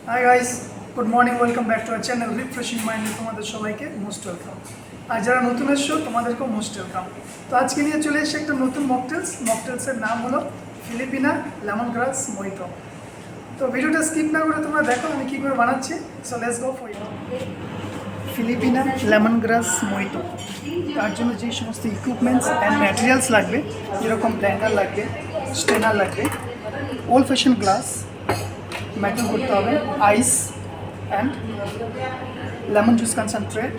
Hi guys, good morning, welcome back to our channel Refreshing Mind তোমাদের সবাইকে most welcome. আর যারা নতুন এসছো তোমাদেরকেও মোস্ট ওয়েলকাম। তো আজকে নিয়ে চলে এসেছি একটা নতুন মকটেলসের নাম হলো ফিলিপিনা লেমন গ্রাস মহিতো। তো ভিডিওটা স্কিপ না করে তোমরা দেখো আমি কী করে বানাচ্ছি। So let's go for Filipina lemon grass mojito. তার জন্য যে সমস্ত ইকুইপমেন্টস অ্যান্ড ম্যাটেরিয়ালস লাগবে, যেরকম ব্লেন্ডার লাগবে, স্ট্রেনার লাগবে, ওল্ড ফ্যাশন গ্লাস, মেটাল করতে হবে, ice and lemon juice concentrate,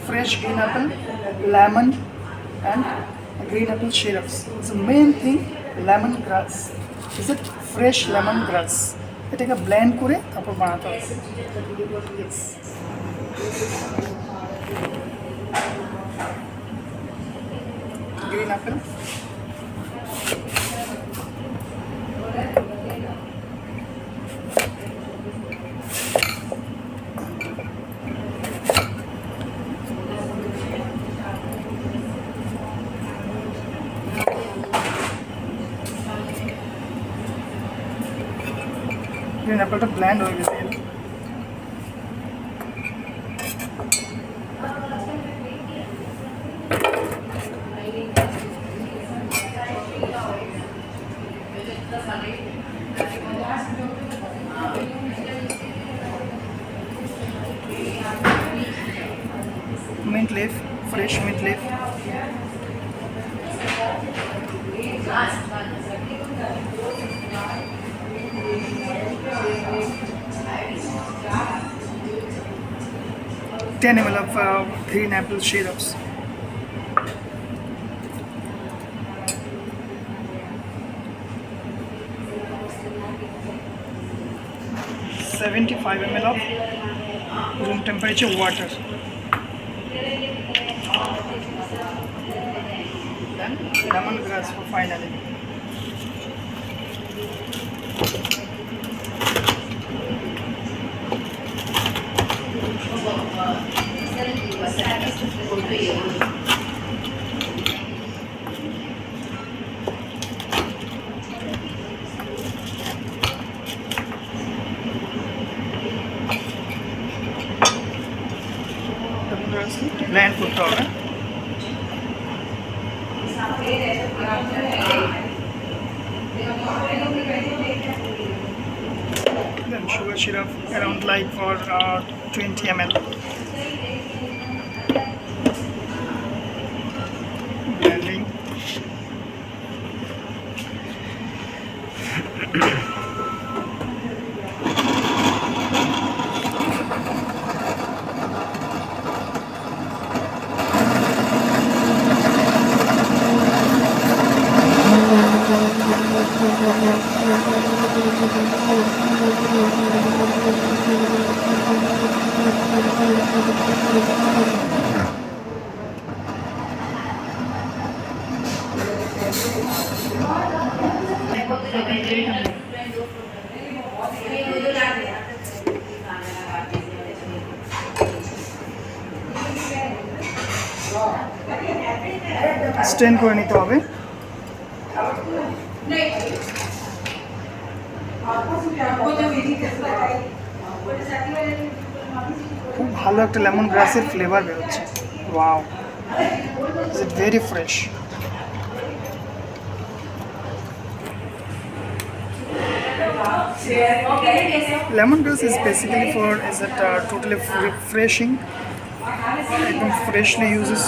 fresh green apple, lemon and green apple syrups. The main thing lemongrass. Is it fresh lemongrass? এটাকে ব্লেন্ড করে তারপর বানাতে হবে। Yes. Green apple. Green apple blend হয়ে গেছে। Mint leaf, fresh mint leaf. 10 ml of green apple syrups. $75 ml of room temperature water. Then lemongrass for finally. Blend করতে হবে। Then sugar syrup around like for 20 ml. Blending. Strain করে নিতে হবে। খুব ভালো একটা লেমন গ্রাসের ফ্লেভার বেরোচ্ছে। Wow, is it very fresh. Lemongrass is basically for totally refreshing. একদম freshly uses.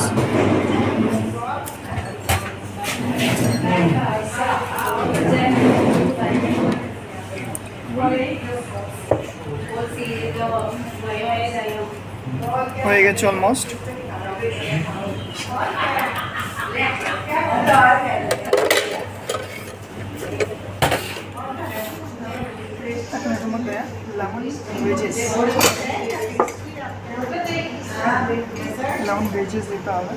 হয়ে গেছে অলমোস্ট। এখন এর মধ্যে লেমন ভেজেস দিতে হবে।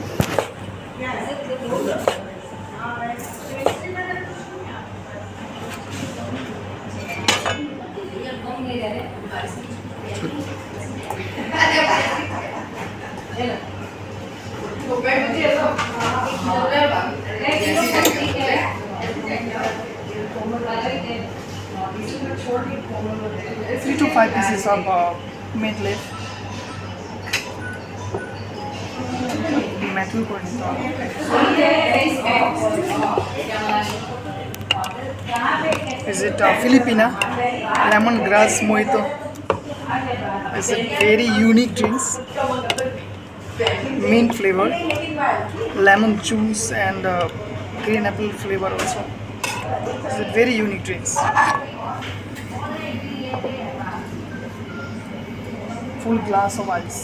3 to 5 pieces of meat leaf. Metal করে নিতে হবে। Is it Filipina lemongrass mojito? It's a very unique drinks, mint flavor, lemon juice and green apple flavor also. It's a very unique drinks. Full glass of ice.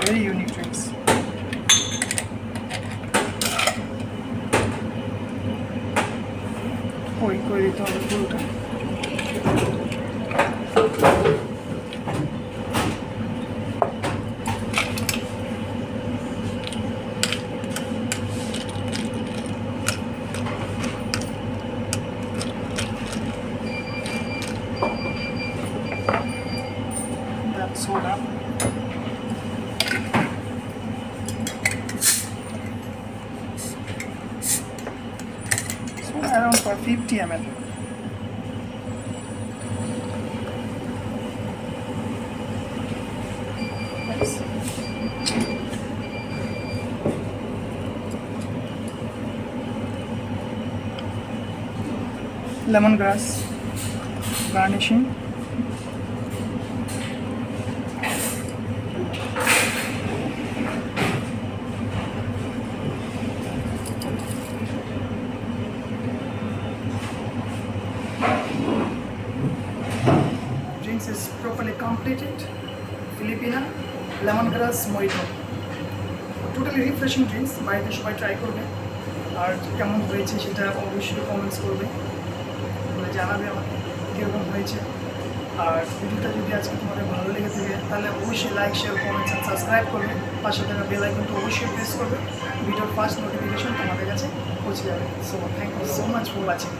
Very unique drinks. করে দিতে হবে ফুলটা। Soda. Around for 50 ml. Lemongrass garnishing. Drinks is properly completed. Filipina lemongrass mojito. Totally refreshing drinks. বাড়িতে সবাই try করবে আর কেমন হয়েছে সেটা অবশ্যই কমেন্টস করবে, জানাবে আমাকে কীরকম হয়েছে। আর ভিডিওটা যদি আজকে তোমাদের ভালো লেগে থাকে তাহলে অবশ্যই লাইক শেয়ার কমেন্টস আর সাবস্ক্রাইব করবে, পাশে থাকা বেল আইকনটা অবশ্যই প্রেস করবে, ভিডিওর ফার্স্ট নোটিফিকেশন তোমাদের কাছে পৌঁছে যাবে। So thank you so much for watching.